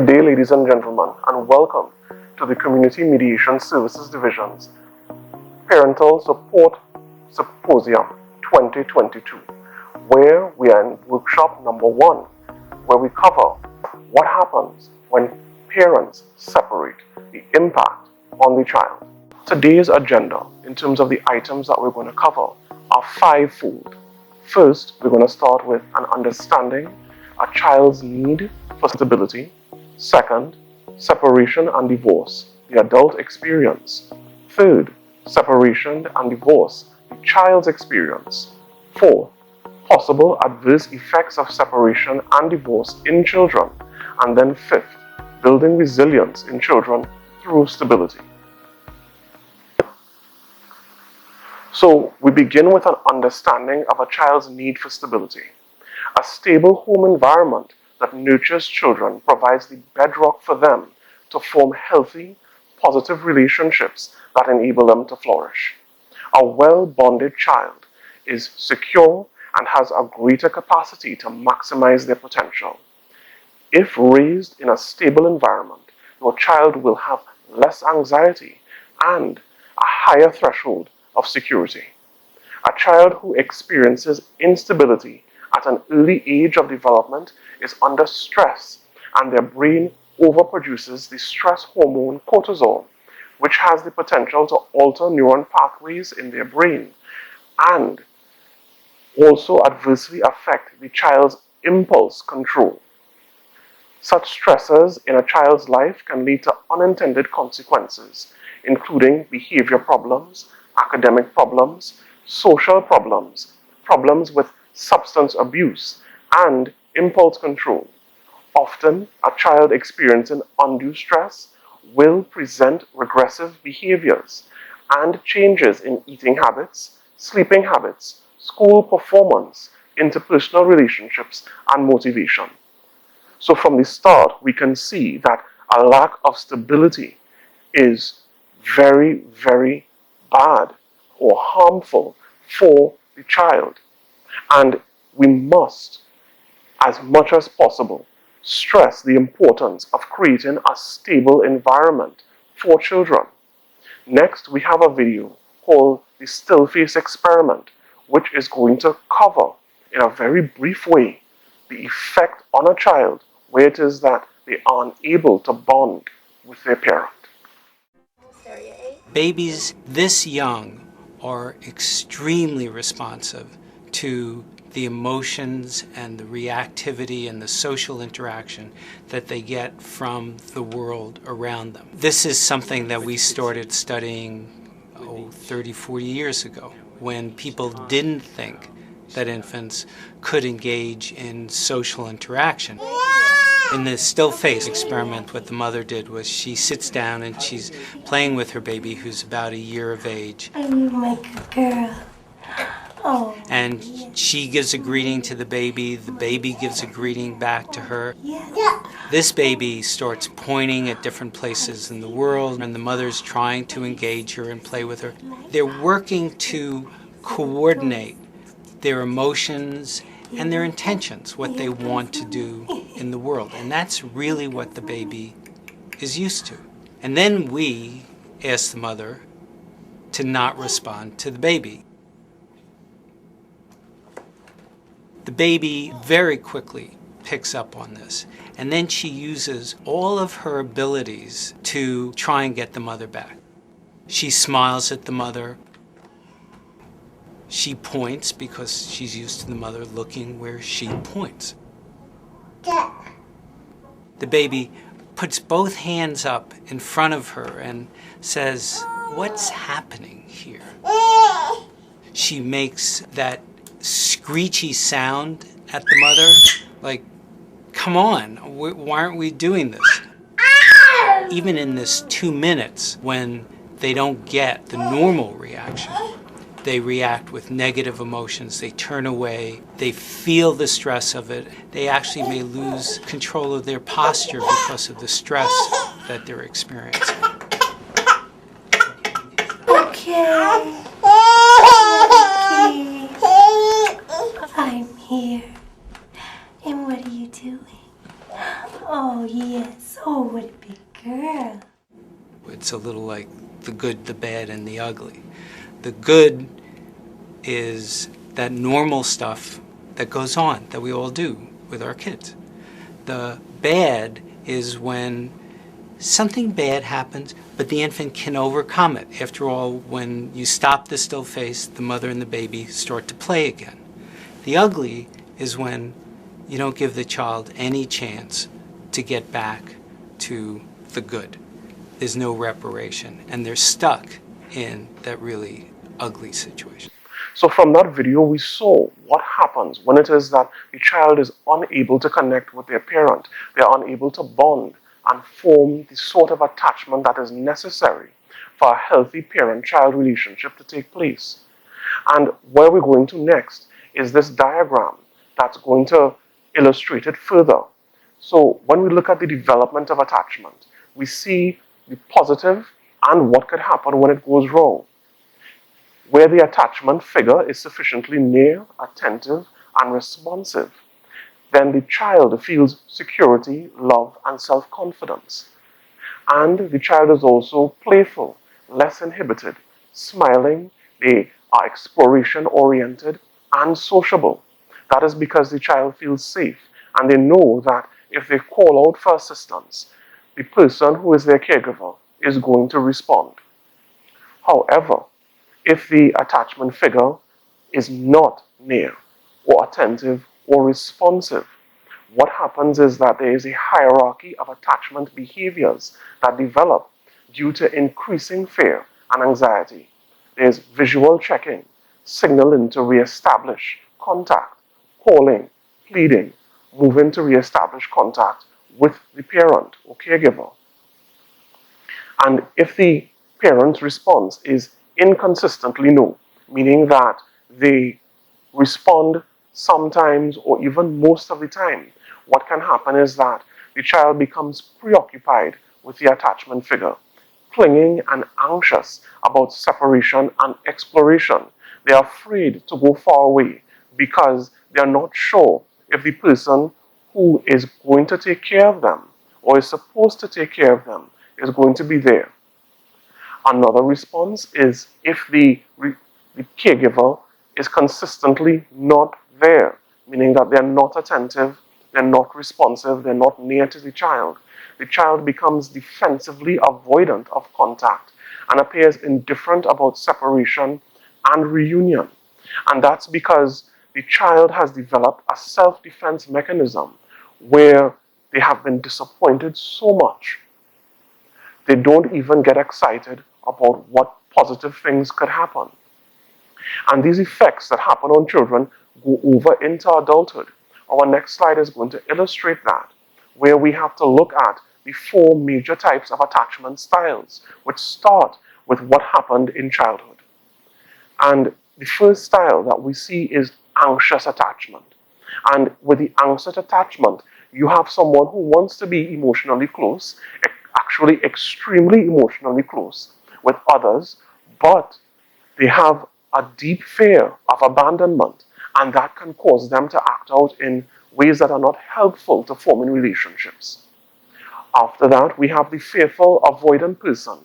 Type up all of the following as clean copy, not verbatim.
Good day, ladies and gentlemen, and welcome to the Community Mediation Services Division's Parental Support Symposium 2022, where we are in workshop number 1, where we cover what happens when parents separate, the impact on the child. Today's agenda, in terms of the items that we're going to cover, are fivefold. First, we're going to start with an understanding a child's need for stability. Second, separation and divorce, the adult experience. Third, separation and divorce, the child's experience. Fourth, possible adverse effects of separation and divorce in children. And then fifth, building resilience in children through stability. So we begin with an understanding of a child's need for stability. A stable home environment that nurtures children provides the bedrock for them to form healthy, positive relationships that enable them to flourish. A well-bonded child is secure and has a greater capacity to maximize their potential. If raised in a stable environment, your child will have less anxiety and a higher threshold of security. A child who experiences instability at an early age of development is under stress, and their brain overproduces the stress hormone cortisol, which has the potential to alter neuron pathways in their brain and also adversely affect the child's impulse control. Such stresses in a child's life can lead to unintended consequences, including behavior problems, academic problems, social problems, problems with substance abuse, and impulse control. Often, a child experiencing undue stress will present regressive behaviors and changes in eating habits, sleeping habits, school performance, interpersonal relationships, and motivation. So from the start, we can see that a lack of stability is very, very bad or harmful for the child. And we must, as much as possible, stress the importance of creating a stable environment for children. Next, we have a video called the Still Face Experiment, which is going to cover, in a very brief way, the effect on a child where it is that they are unable to bond with their parent. Babies this young are extremely responsive to the emotions and the reactivity and the social interaction that they get from the world around them. This is something that we started studying 30, 40 years ago, when people didn't think that infants could engage in social interaction. In the still face experiment, what the mother did was she sits down and she's playing with her baby, who's about a year of age. I'm like a girl. Oh. And she gives a greeting to the baby gives a greeting back to her. Yeah. This baby starts pointing at different places in the world, and the mother's trying to engage her and play with her. They're working to coordinate their emotions and their intentions, what they want to do in the world. And that's really what the baby is used to. And then we ask the mother to not respond to the baby. The baby very quickly picks up on this, and then she uses all of her abilities to try and get the mother back. She smiles at the mother. She points because she's used to the mother looking where she points. The baby puts both hands up in front of her and says, "What's happening here?" She makes that screechy sound at the mother, like, "Come on, why aren't we doing this?" Even in this 2 minutes, when they don't get the normal reaction, they react with negative emotions, they turn away, they feel the stress of it, they actually may lose control of their posture because of the stress that they're experiencing. Okay. I'm here. And what are you doing? Oh. Oh, yes. Oh, what a big girl. It's a little like the good, the bad, and the ugly. The good is that normal stuff that goes on, that we all do with our kids. The bad is when something bad happens, but the infant can overcome it. After all, when you stop the still face, the mother and the baby start to play again. The ugly is when you don't give the child any chance to get back to the good. There's no reparation, and they're stuck in that really ugly situation. So from that video, we saw what happens when it is that the child is unable to connect with their parent. They are unable to bond and form the sort of attachment that is necessary for a healthy parent-child relationship to take place. And where we're going to next is this diagram that's going to illustrate it further. So when we look at the development of attachment, we see the positive and what could happen when it goes wrong. Where the attachment figure is sufficiently near, attentive, and responsive, then the child feels security, love, and self-confidence. And the child is also playful, less inhibited, smiling, they are exploration-oriented, and sociable. That is because the child feels safe, and they know that if they call out for assistance, the person who is their caregiver is going to respond. However, if the attachment figure is not near or attentive or responsive, what happens is that there is a hierarchy of attachment behaviors that develop due to increasing fear and anxiety. There's visual checking, signaling to reestablish contact, calling, pleading, moving to reestablish contact with the parent or caregiver. And if the parent's response is inconsistently no, meaning that they respond sometimes or even most of the time, what can happen is that the child becomes preoccupied with the attachment figure, clinging and anxious about separation and exploration. They are afraid to go far away because they are not sure if the person who is going to take care of them or is supposed to take care of them is going to be there. Another response is if the caregiver is consistently not there, meaning that they're not attentive, they're not responsive, they're not near to the child. The child becomes defensively avoidant of contact and appears indifferent about separation and reunion. And that's because the child has developed a self-defense mechanism where they have been disappointed so much they don't even get excited about what positive things could happen. And these effects that happen on children go over into adulthood. Our next slide is going to illustrate that, where we have to look at the four major types of attachment styles, which start with what happened in childhood. And the first style that we see is anxious attachment. And with the anxious attachment, you have someone who wants to be emotionally close, actually extremely emotionally close with others, but they have a deep fear of abandonment, and that can cause them to act out in ways that are not helpful to forming relationships. After that, we have the fearful, avoidant person,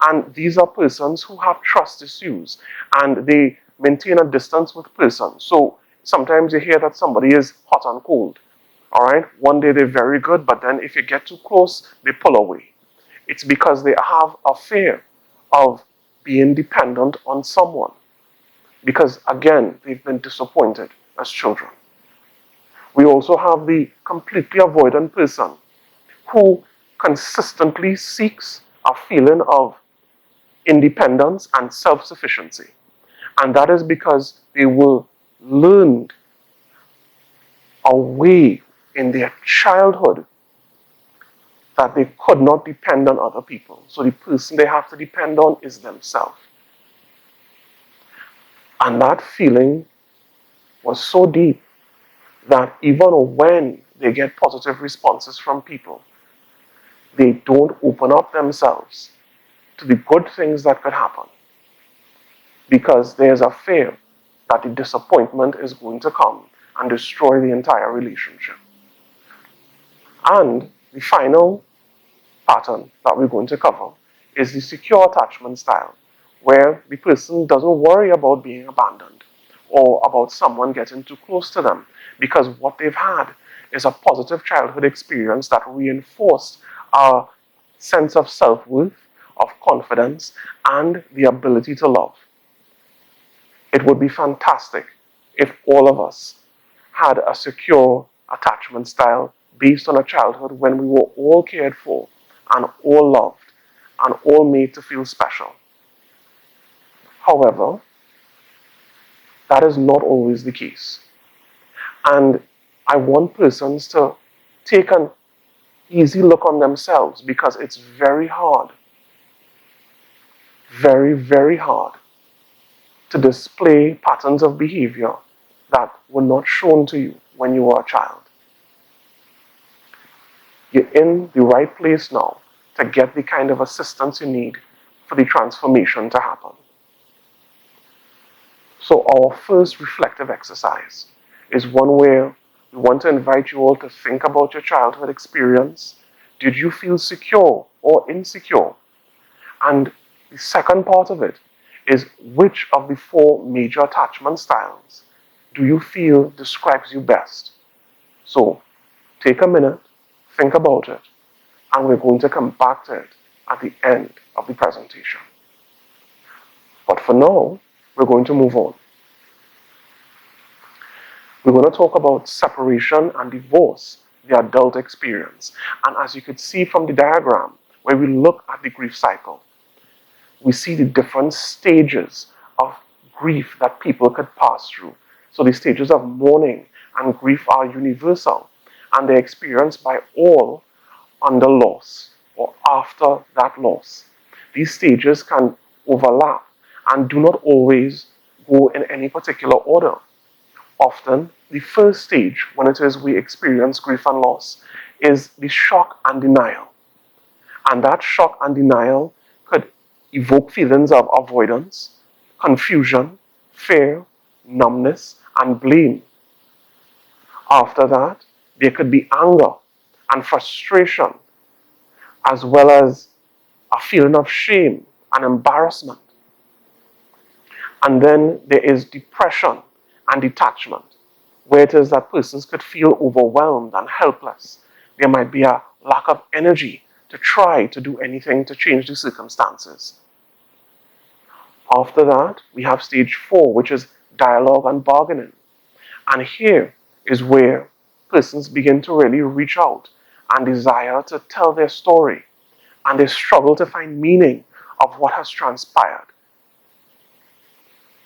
and these are persons who have trust issues, and they maintain a distance with persons. So sometimes you hear that somebody is hot and cold. All right, one day they're very good, but then if you get too close, they pull away. It's because they have a fear of being dependent on someone. Because again, they've been disappointed as children. We also have the completely avoidant person who consistently seeks a feeling of independence and self-sufficiency. And that is because they were learned away in their childhood that they could not depend on other people. So the person they have to depend on is themselves. And that feeling was so deep that even when they get positive responses from people, they don't open up themselves to the good things that could happen because there's a fear that the disappointment is going to come and destroy the entire relationship. And the final pattern that we're going to cover is the secure attachment style, where the person doesn't worry about being abandoned or about someone getting too close to them because what they've had is a positive childhood experience that reinforced a sense of self-worth, of confidence, and the ability to love. It would be fantastic if all of us had a secure attachment style based on a childhood when we were all cared for and all loved and all made to feel special. However, that is not always the case. And I want persons to take an easy look on themselves because it's very hard, very, very hard to display patterns of behavior that were not shown to you when you were a child. You're in the right place now to get the kind of assistance you need for the transformation to happen. So our first reflective exercise is one where we want to invite you all to think about your childhood experience. Did you feel secure or insecure? And the second part of it is which of the four major attachment styles do you feel describes you best? So take a minute, think about it, and we're going to come back to it at the end of the presentation. But for now, we're going to move on. We're going to talk about separation and divorce, the adult experience. And as you could see from the diagram, where we look at the grief cycle, we see the different stages of grief that people could pass through. So the stages of mourning and grief are universal, and they're experienced by all under loss or after that loss. These stages can overlap and do not always go in any particular order. Often, the first stage, when it is we experience grief and loss, is the shock and denial. And that shock and denial could evoke feelings of avoidance, confusion, fear, numbness, and blame. After that, there could be anger and frustration, as well as a feeling of shame and embarrassment. And then there is depression and detachment, where it is that persons could feel overwhelmed and helpless. There might be a lack of energy to try to do anything to change the circumstances. After that, we have stage 4, which is dialogue and bargaining. And here is where persons begin to really reach out and desire to tell their story, and they struggle to find meaning of what has transpired.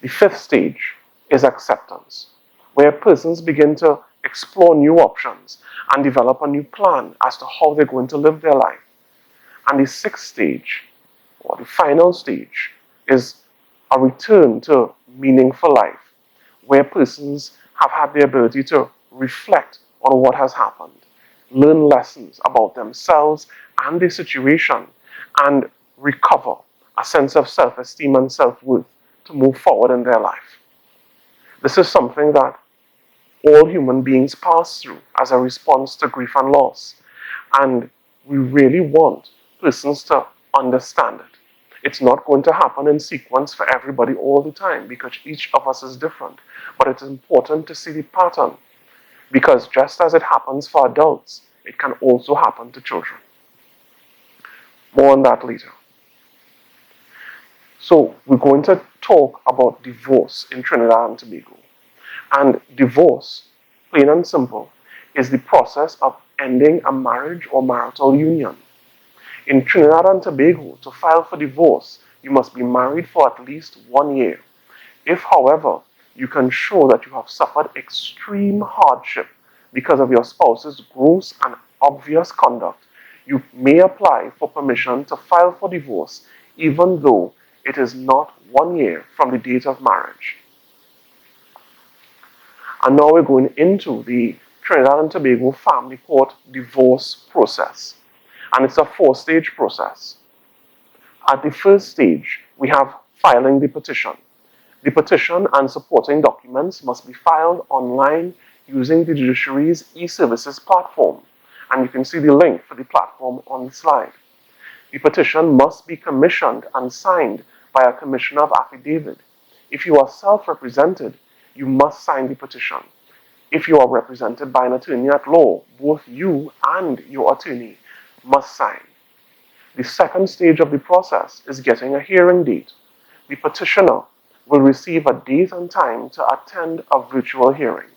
The 5th stage is acceptance, where persons begin to explore new options and develop a new plan as to how they're going to live their life. And the 6th stage, or the final stage, is a return to meaningful life, where persons have had the ability to reflect on what has happened, learn lessons about themselves and the situation, and recover a sense of self-esteem and self-worth to move forward in their life. This is something that all human beings pass through as a response to grief and loss. And we really want persons to understand it. It's not going to happen in sequence for everybody all the time because each of us is different. But it's important to see the pattern because just as it happens for adults, it can also happen to children. More on that later. So we're going to talk about divorce in Trinidad and Tobago. And divorce, plain and simple, is the process of ending a marriage or marital union. In Trinidad and Tobago, to file for divorce, you must be married for at least 1 year. If, however, you can show that you have suffered extreme hardship because of your spouse's gross and obvious conduct, you may apply for permission to file for divorce even though it is not 1 year from the date of marriage. And now we're going into the Trinidad and Tobago Family Court divorce process. And it's a 4-stage process. At the first stage, we have filing the petition. The petition and supporting documents must be filed online using the judiciary's e-services platform. And you can see the link for the platform on the slide. The petition must be commissioned and signed by a commissioner of affidavit. If you are self-represented, you must sign the petition. If you are represented by an attorney at law, both you and your attorney must sign. The second stage of the process is getting a hearing date. The petitioner will receive a date and time to attend a virtual hearing.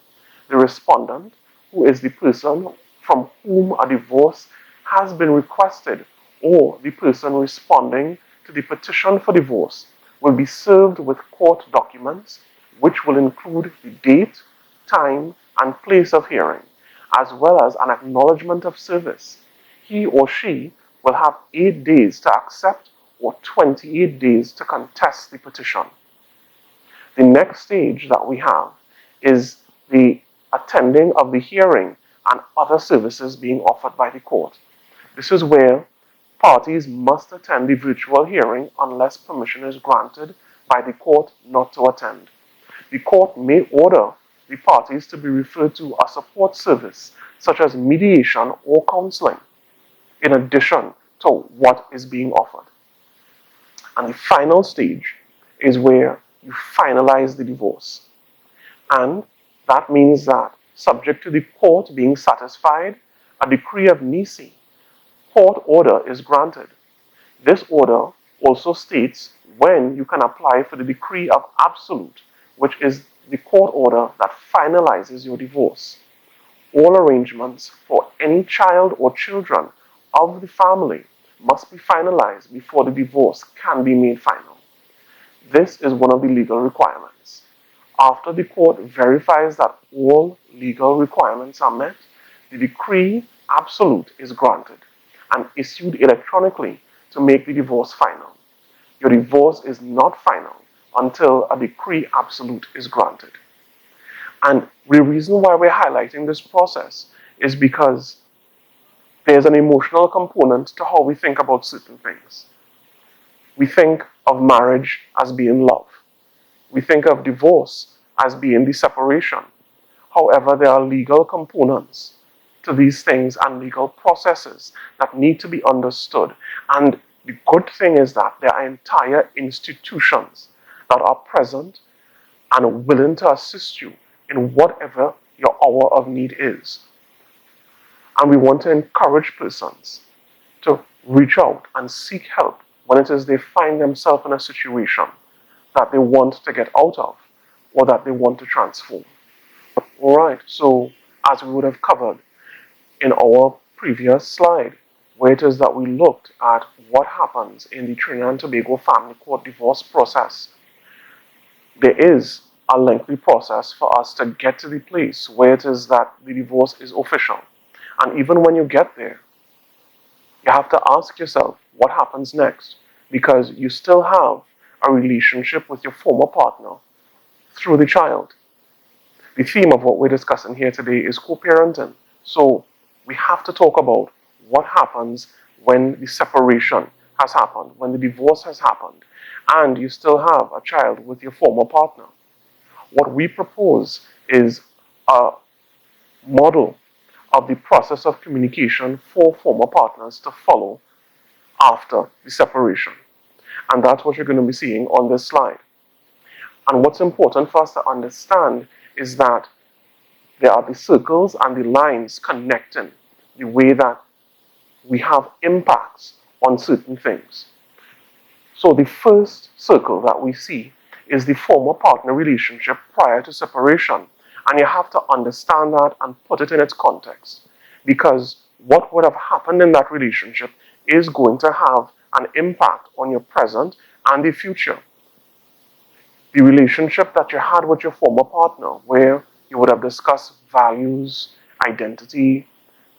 The respondent, who is the person from whom a divorce has been requested, or the person responding to the petition for divorce, will be served with court documents which will include the date, time, and place of hearing, as well as an acknowledgement of service. He or she will have 8 days to accept or 28 days to contest the petition. The next stage that we have is the attending of the hearing and other services being offered by the court. This is where parties must attend the virtual hearing unless permission is granted by the court not to attend. The court may order the parties to be referred to a support service such as mediation or counseling, in addition to what is being offered. And the final stage is where you finalize the divorce. And that means that, subject to the court being satisfied, a decree of nisi, court order, is granted. This order also states when you can apply for the decree of absolute, which is the court order that finalizes your divorce. All arrangements for any child or children of the family must be finalized before the divorce can be made final. This is one of the legal requirements. After the court verifies that all legal requirements are met, the decree absolute is granted and issued electronically to make the divorce final. Your divorce is not final until a decree absolute is granted. And the reason why we're highlighting this process is because there's an emotional component to how we think about certain things. We think of marriage as being love. We think of divorce as being the separation. However, there are legal components to these things and legal processes that need to be understood. And the good thing is that there are entire institutions that are present and willing to assist you in whatever your hour of need is. And we want to encourage persons to reach out and seek help when it is they find themselves in a situation that they want to get out of or that they want to transform. Alright, so as we would have covered in our previous slide, where it is that we looked at what happens in the Trinidad and Tobago family court divorce process, there is a lengthy process for us to get to the place where it is that the divorce is official. And even when you get there, you have to ask yourself what happens next, because you still have a relationship with your former partner through the child. The theme of what we're discussing here today is co-parenting. So we have to talk about what happens when the separation has happened, when the divorce has happened, and you still have a child with your former partner. What we propose is a model of the process of communication for former partners to follow after the separation. And that's what you're going to be seeing on this slide. And what's important for us to understand is that there are the circles and the lines connecting the way that we have impacts on certain things. So the first circle that we see is the former partner relationship prior to separation. And you have to understand that and put it in its context, because what would have happened in that relationship is going to have an impact on your present and the future. The relationship that you had with your former partner, where you would have discussed values, identity,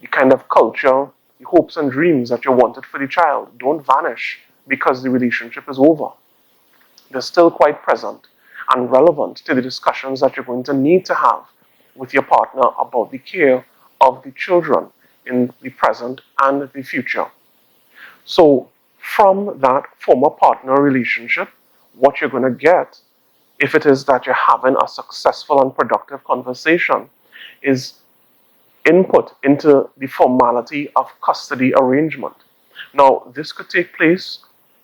the kind of culture, the hopes and dreams that you wanted for the child, don't vanish because the relationship is over. They're still quite present and relevant to the discussions that you're going to need to have with your partner about the care of the children in the present and the future. So from that former partner relationship, what you're going to get, if it is that you're having a successful and productive conversation, is input into the formality of custody arrangement. Now, this could take place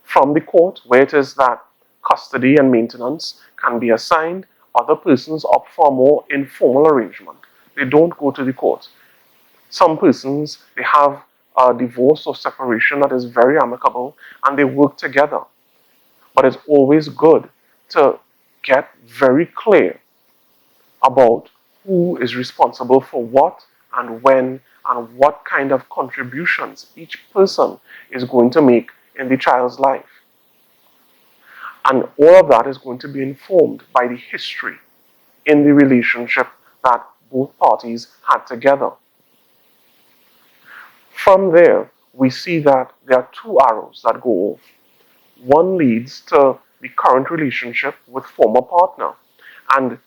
from the court, where it is that custody and maintenance can be assigned. Other persons opt for a more informal arrangement. They don't go to the court. Some persons, they have a divorce or separation that is very amicable and they work together. But it's always good to get very clear about who is responsible for what and when and what kind of contributions each person is going to make in the child's life. And all of that is going to be informed by the history in the relationship that both parties had together. From there, we see that there are two arrows that go off. One leads to the current relationship with former partner, and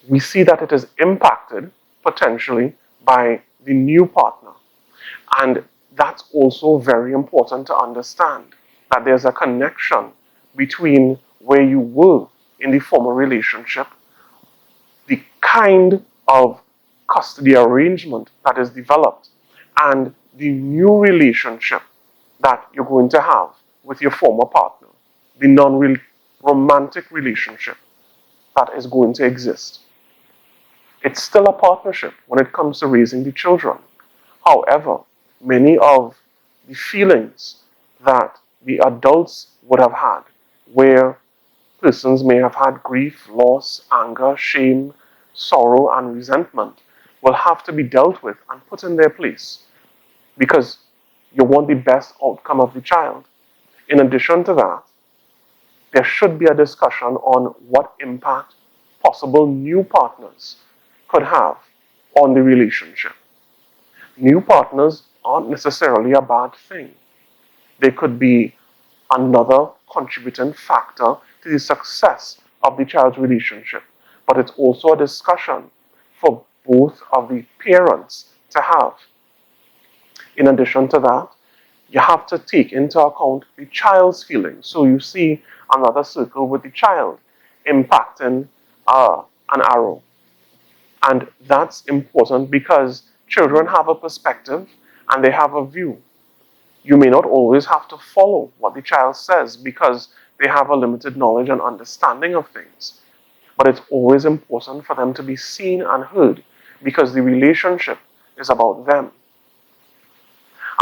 we see that it is impacted potentially by the new partner. And that's also very important to understand, that there's a connection between where you were in the former relationship, the kind of custody arrangement that is developed, and the new relationship that you're going to have with your former partner, the non-romantic relationship that is going to exist. It's still a partnership when it comes to raising the children. However, many of the feelings that the adults would have had, where persons may have had grief, loss, anger, shame, sorrow, and resentment, will have to be dealt with and put in their place, because you want the best outcome of the child. In addition to that, there should be a discussion on what impact possible new partners could have on the relationship. New partners aren't necessarily a bad thing. They could be another contributing factor to the success of the child's relationship. But it's also a discussion for both of the parents to have. In addition to that, you have to take into account the child's feelings. So you see another circle with the child impacting an arrow. And that's important because children have a perspective and they have a view. You may not always have to follow what the child says because they have a limited knowledge and understanding of things. But it's always important for them to be seen and heard, because the relationship is about them.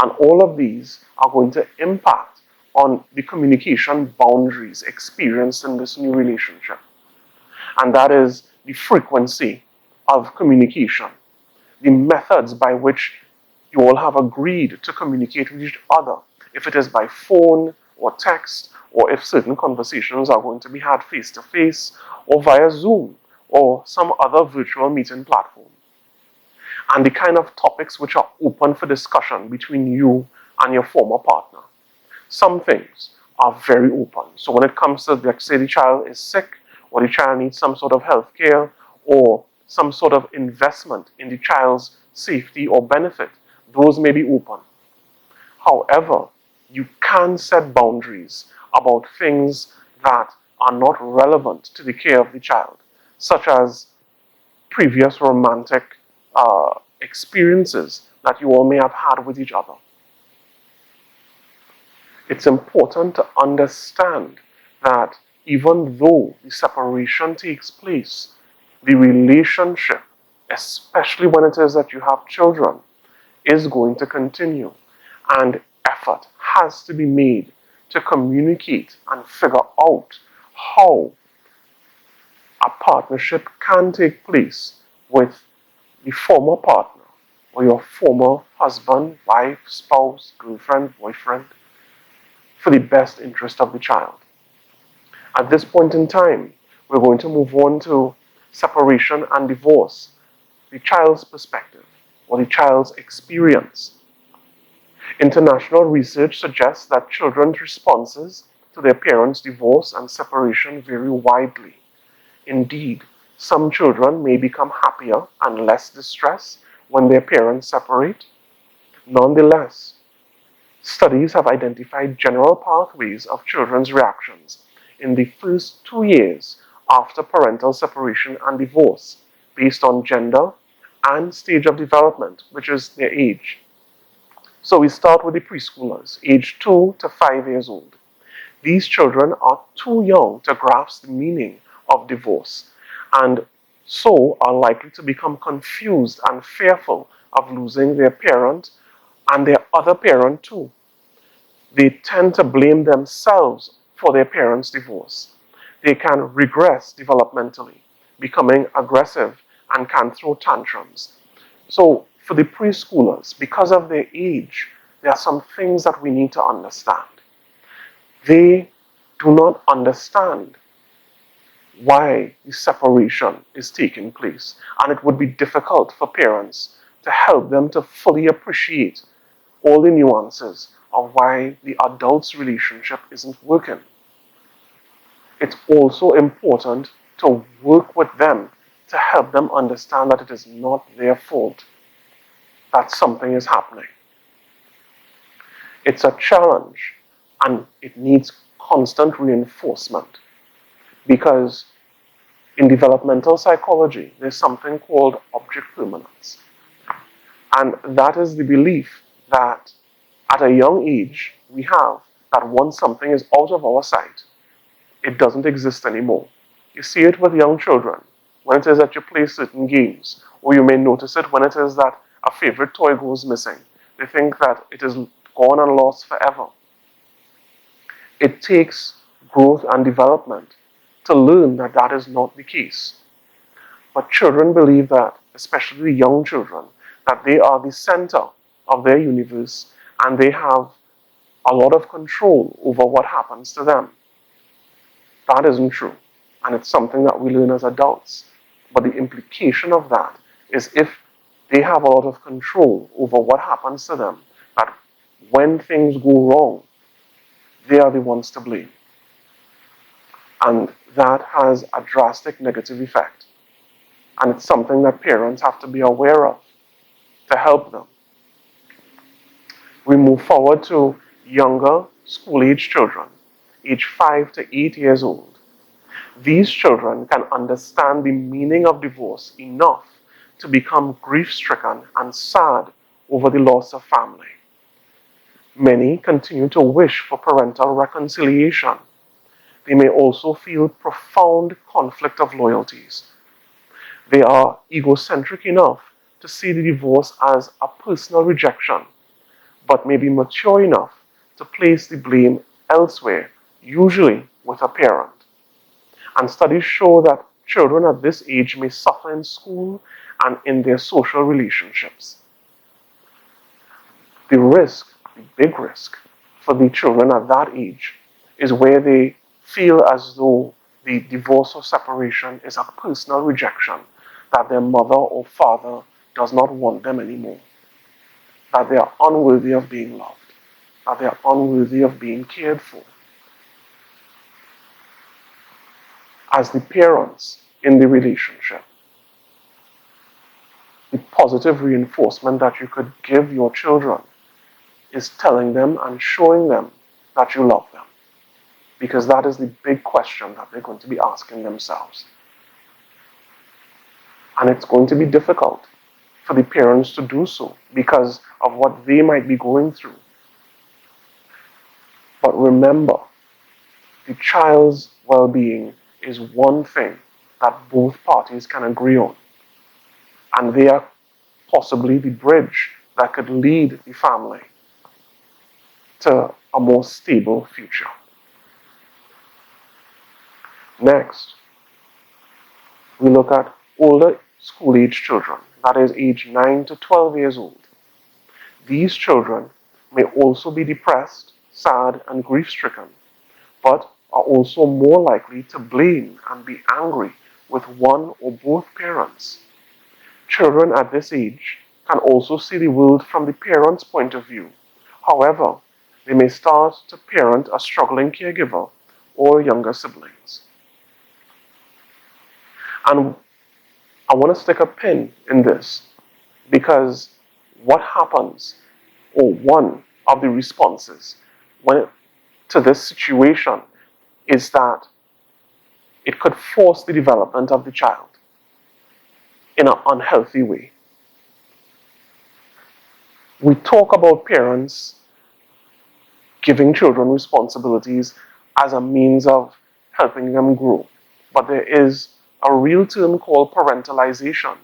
And all of these are going to impact on the communication boundaries experienced in this new relationship. And that is the frequency of communication, the methods by which you all have agreed to communicate with each other, if it is by phone or text, or if certain conversations are going to be had face-to-face or via Zoom or some other virtual meeting platform. And the kind of topics which are open for discussion between you and your former partner. Some things are very open. So when it comes to, like, say the child is sick, or the child needs some sort of health care, or some sort of investment in the child's safety or benefit, those may be open. However, you can set boundaries about things that are not relevant to the care of the child, such as previous romantic experiences that you all may have had with each other. It's important to understand that even though the separation takes place, the relationship, especially when it is that you have children, is going to continue, and effort has to be made to communicate and figure out how a partnership can take place with the former partner, or your former husband, wife, spouse, girlfriend, boyfriend, for the best interest of the child. At this point in time, we're going to move on to separation and divorce, the child's perspective, or the child's experience. International research suggests that children's responses to their parents' divorce and separation vary widely. Indeed, some children may become happier and less distressed when their parents separate. Nonetheless, studies have identified general pathways of children's reactions in the first 2 years after parental separation and divorce, based on gender and stage of development, which is their age. So we start with the preschoolers, age 2 to 5 years old. These children are too young to grasp the meaning of divorce and so are likely to become confused and fearful of losing their parent and their other parent too. They tend to blame themselves for their parents' divorce. They can regress developmentally, becoming aggressive and can throw tantrums. So, for the preschoolers, because of their age, there are some things that we need to understand. They do not understand why the separation is taking place, and it would be difficult for parents to help them to fully appreciate all the nuances of why the adult's relationship isn't working. It's also important to work with them to help them understand that it is not their fault that something is happening. It's a challenge and it needs constant reinforcement because in developmental psychology, there's something called object permanence. And that is the belief that at a young age, we have that once something is out of our sight, it doesn't exist anymore. You see it with young children when it is that you play certain games, or you may notice it when it is that a favorite toy goes missing. They think that it is gone and lost forever. It takes growth and development to learn that that is not the case. But children believe that, especially young children, that they are the center of their universe and they have a lot of control over what happens to them. That isn't true. And it's something that we learn as adults. But the implication of that is if they have a lot of control over what happens to them, that when things go wrong, they are the ones to blame. And that has a drastic negative effect. And it's something that parents have to be aware of to help them. We move forward to younger school-age children, age 5 to 8 years old. These children can understand the meaning of divorce enough to become grief-stricken and sad over the loss of family. Many continue to wish for parental reconciliation. They may also feel profound conflict of loyalties. They are egocentric enough to see the divorce as a personal rejection, but may be mature enough to place the blame elsewhere, usually with a parent. And studies show that children at this age may suffer in school and in their social relationships. The risk, the big risk for the children at that age is where they feel as though the divorce or separation is a personal rejection, that their mother or father does not want them anymore, that they are unworthy of being loved, that they are unworthy of being cared for. As the parents in the relationship, the positive reinforcement that you could give your children is telling them and showing them that you love them. Because that is the big question that they're going to be asking themselves. And it's going to be difficult for the parents to do so because of what they might be going through. But remember, the child's well-being is one thing that both parties can agree on. And they are possibly the bridge that could lead the family to a more stable future. Next, we look at older school-age children, that is age 9 to 12 years old. These children may also be depressed, sad, and grief-stricken, but are also more likely to blame and be angry with one or both parents. Children at this age can also see the world from the parent's point of view. However, they may start to parent a struggling caregiver or younger siblings. And I want to stick a pin in this because what happens, or one of the responses to this situation, is that it could force the development of the child in an unhealthy way. We talk about parents giving children responsibilities as a means of helping them grow. But there is a real term called parentalization,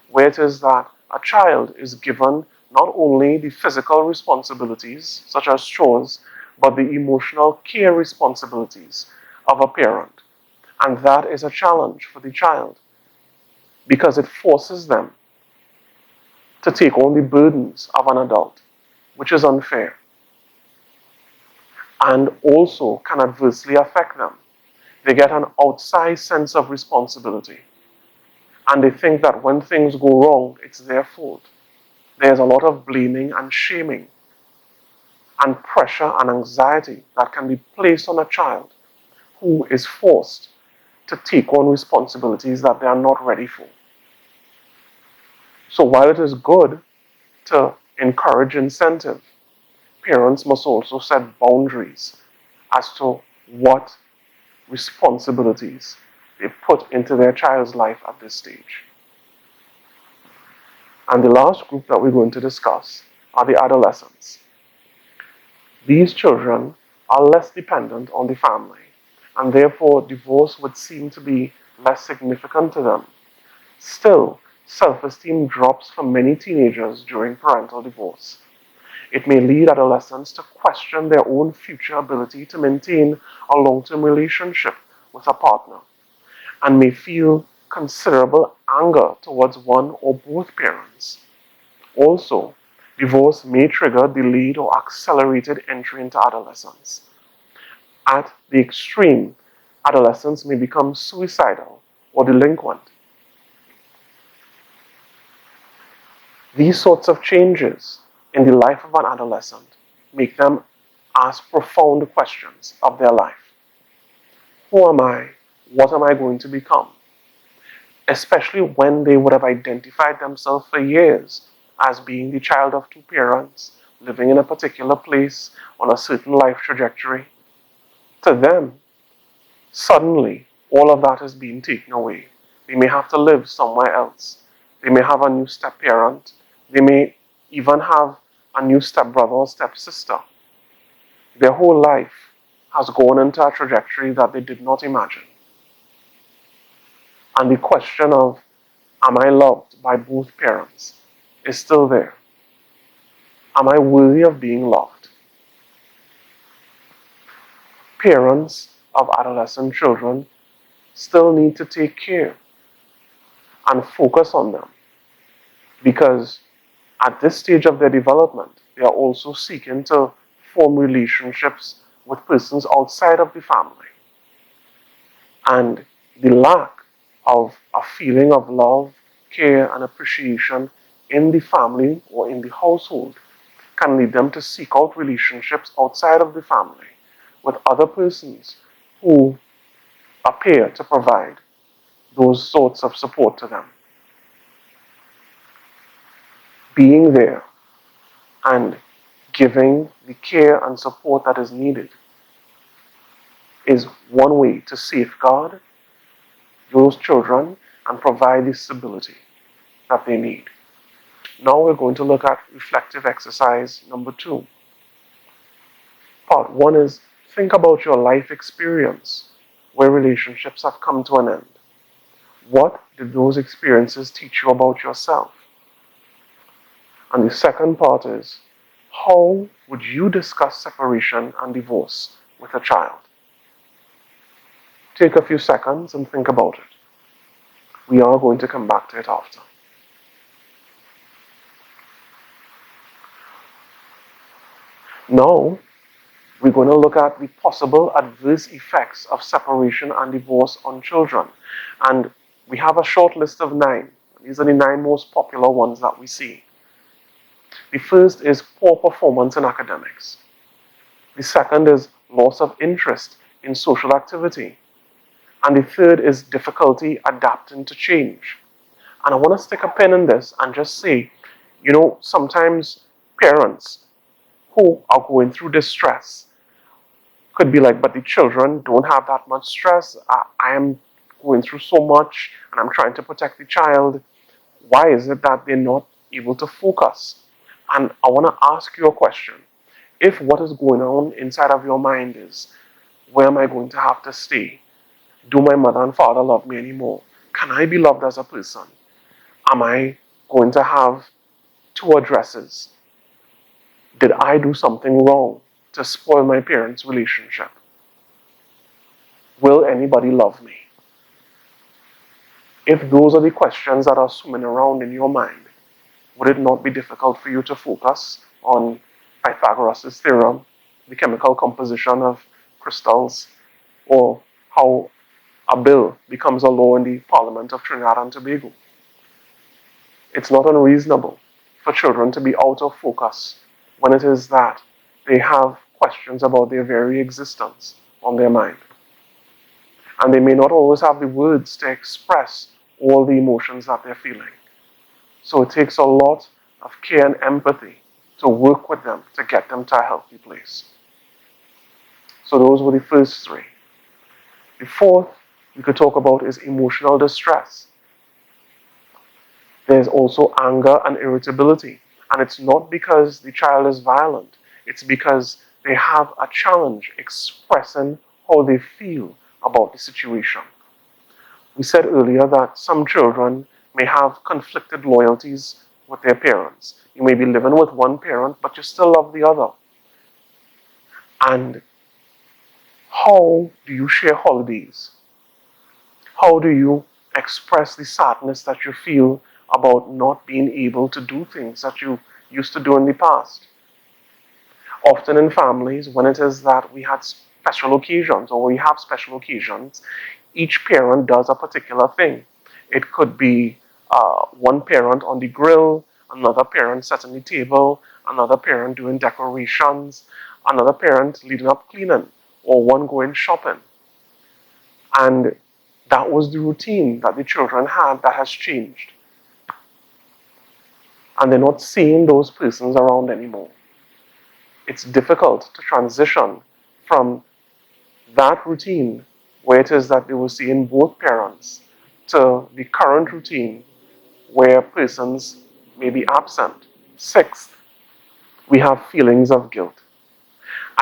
where it is that a child is given not only the physical responsibilities, such as chores, but the emotional care responsibilities of a parent. And that is a challenge for the child because it forces them to take on the burdens of an adult, which is unfair and also can adversely affect them. They get an outsized sense of responsibility and they think that when things go wrong, it's their fault. There's a lot of blaming and shaming and pressure and anxiety that can be placed on a child who is forced to take on responsibilities that they are not ready for. So while it is good to encourage incentive, parents must also set boundaries as to what responsibilities they put into their child's life at this stage. And the last group that we're going to discuss are the adolescents. These children are less dependent on the family, and therefore divorce would seem to be less significant to them. Still, self-esteem drops for many teenagers during parental divorce. It may lead adolescents to question their own future ability to maintain a long-term relationship with a partner and may feel considerable anger towards one or both parents. Also, divorce may trigger delayed or accelerated entry into adolescence. At the extreme, adolescents may become suicidal or delinquent. These sorts of changes in the life of an adolescent make them ask profound questions of their life. Who am I? What am I going to become? Especially when they would have identified themselves for years as being the child of two parents, living in a particular place on a certain life trajectory. To them, suddenly, all of that is being taken away. They may have to live somewhere else. They may have a new step-parent. They may even have a new stepbrother or stepsister. Their whole life has gone into a trajectory that they did not imagine. And the question of, am I loved by both parents, is still there. Am I worthy of being loved? Parents of adolescent children still need to take care and focus on them because at this stage of their development, they are also seeking to form relationships with persons outside of the family. And the lack of a feeling of love, care, and appreciation in the family or in the household can lead them to seek out relationships outside of the family with other persons who appear to provide those sorts of support to them. Being there and giving the care and support that is needed is one way to safeguard those children and provide the stability that they need. Now we're going to look at reflective exercise number 2. Part 1 is think about your life experience where relationships have come to an end. What did those experiences teach you about yourself? And the second part is, how would you discuss separation and divorce with a child? Take a few seconds and think about it. We are going to come back to it after. Now, we're going to look at the possible adverse effects of separation and divorce on children. And we have a short list of 9. These are the 9 most popular ones that we see. The first is poor performance in academics. The second is loss of interest in social activity. And the third is difficulty adapting to change. And I want to stick a pin in this and just say, sometimes parents who are going through distress could be like, but the children don't have that much stress. I am going through so much and I'm trying to protect the child. Why is it that they're not able to focus? And I want to ask you a question. If what is going on inside of your mind is, where am I going to have to stay? Do my mother and father love me anymore? Can I be loved as a person? Am I going to have two addresses? Did I do something wrong to spoil my parents' relationship? Will anybody love me? If those are the questions that are swimming around in your mind, would it not be difficult for you to focus on Pythagoras' theorem, the chemical composition of crystals, or how a bill becomes a law in the Parliament of Trinidad and Tobago? It's not unreasonable for children to be out of focus when it is that they have questions about their very existence on their mind. And they may not always have the words to express all the emotions that they're feeling. So it takes a lot of care and empathy to work with them to get them to a healthy place. So those were the first three. The fourth we could talk about is emotional distress. There's also anger and irritability. And it's not because the child is violent. It's because they have a challenge expressing how they feel about the situation. We said earlier that some children may have conflicted loyalties with their parents. You may be living with one parent, but you still love the other. And how do you share holidays? How do you express the sadness that you feel about not being able to do things that you used to do in the past? Often in families, when it is that we had special occasions or we have special occasions, each parent does a particular thing. It could be one parent on the grill, another parent setting the table, another parent doing decorations, another parent leading up cleaning, or one going shopping. And that was the routine that the children had that has changed. And they're not seeing those persons around anymore. It's difficult to transition from that routine where it is that they were seeing both parents to the current routine where persons may be absent. Sixth, we have feelings of guilt.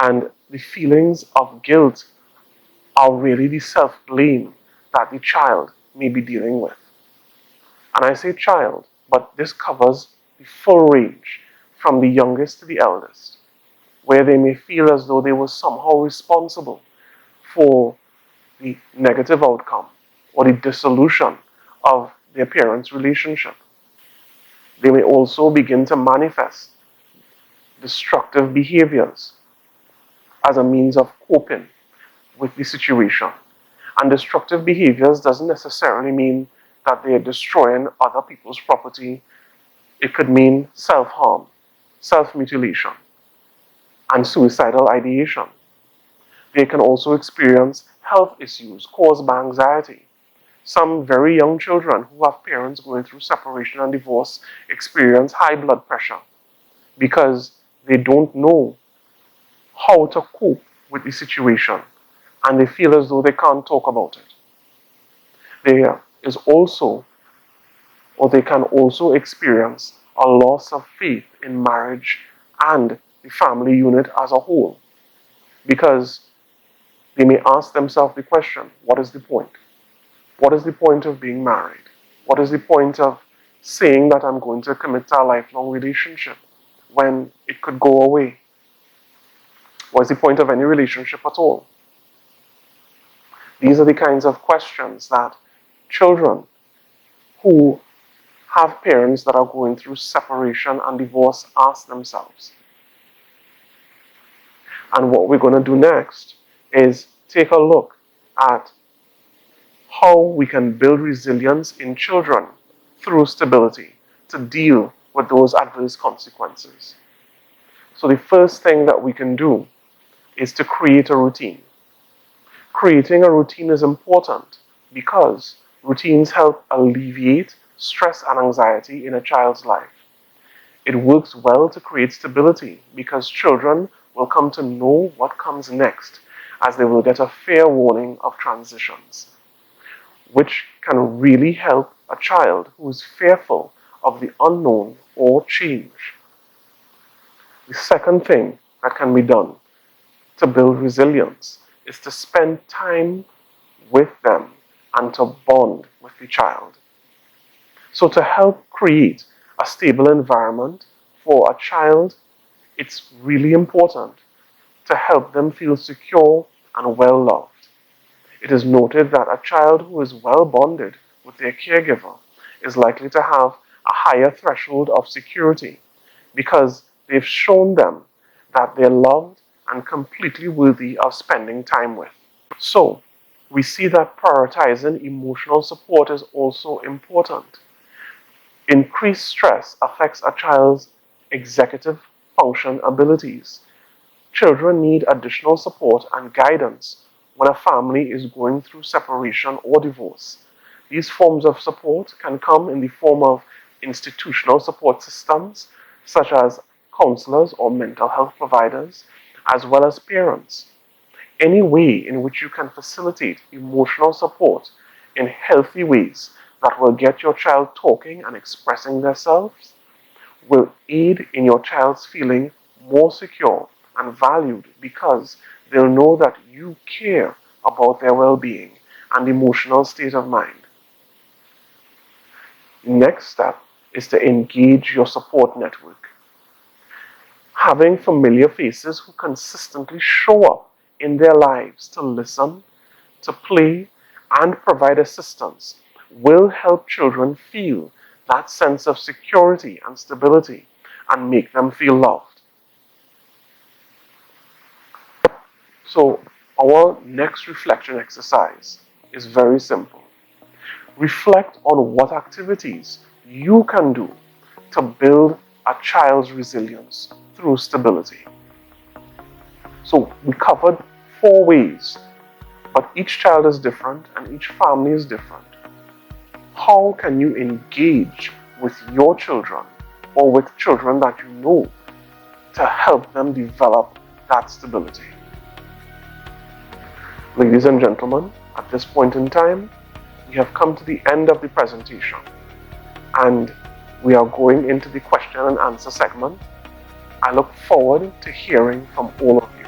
And the feelings of guilt are really the self-blame that the child may be dealing with. And I say child, but this covers the full range from the youngest to the eldest, where they may feel as though they were somehow responsible for the negative outcome or the dissolution of their parents' relationship. They may also begin to manifest destructive behaviors as a means of coping with the situation. And destructive behaviors doesn't necessarily mean that they are destroying other people's property. It could mean self-harm, self-mutilation, and suicidal ideation. They can also experience health issues caused by anxiety. Some very young children who have parents going through separation and divorce experience high blood pressure because they don't know how to cope with the situation and they feel as though they can't talk about it. There is also, or they can also experience a loss of faith in marriage and the family unit as a whole because they may ask themselves the question, what is the point? What is the point of being married? What is the point of saying that I'm going to commit to a lifelong relationship when it could go away? What is the point of any relationship at all? These are the kinds of questions that children who have parents that are going through separation and divorce ask themselves. And what we're going to do next is take a look at how we can build resilience in children through stability to deal with those adverse consequences. So the first thing that we can do is to create a routine. Creating a routine is important because routines help alleviate stress and anxiety in a child's life. It works well to create stability because children will come to know what comes next as they will get a fair warning of transitions, which can really help a child who is fearful of the unknown or change. The second thing that can be done to build resilience is to spend time with them and to bond with the child. So, to help create a stable environment for a child, it's really important to help them feel secure and well loved. It is noted that a child who is well bonded with their caregiver is likely to have a higher threshold of security because they've shown them that they're loved and completely worthy of spending time with. So, we see that prioritizing emotional support is also important. Increased stress affects a child's executive function abilities. Children need additional support and guidance when a family is going through separation or divorce. These forms of support can come in the form of institutional support systems, such as counselors or mental health providers, as well as parents. Any way in which you can facilitate emotional support in healthy ways that will get your child talking and expressing themselves will aid in your child's feeling more secure and valued because they'll know that you care about their well-being and emotional state of mind. Next step is to engage your support network. Having familiar faces who consistently show up in their lives to listen, to play, and provide assistance will help children feel that sense of security and stability and make them feel loved. So, our next reflection exercise is very simple. Reflect on what activities you can do to build a child's resilience through stability. So, we covered 4 ways, but each child is different and each family is different. How can you engage with your children or with children that you know to help them develop that stability? Ladies and gentlemen, at this point in time, we have come to the end of the presentation and we are going into the question and answer segment. I look forward to hearing from all of you.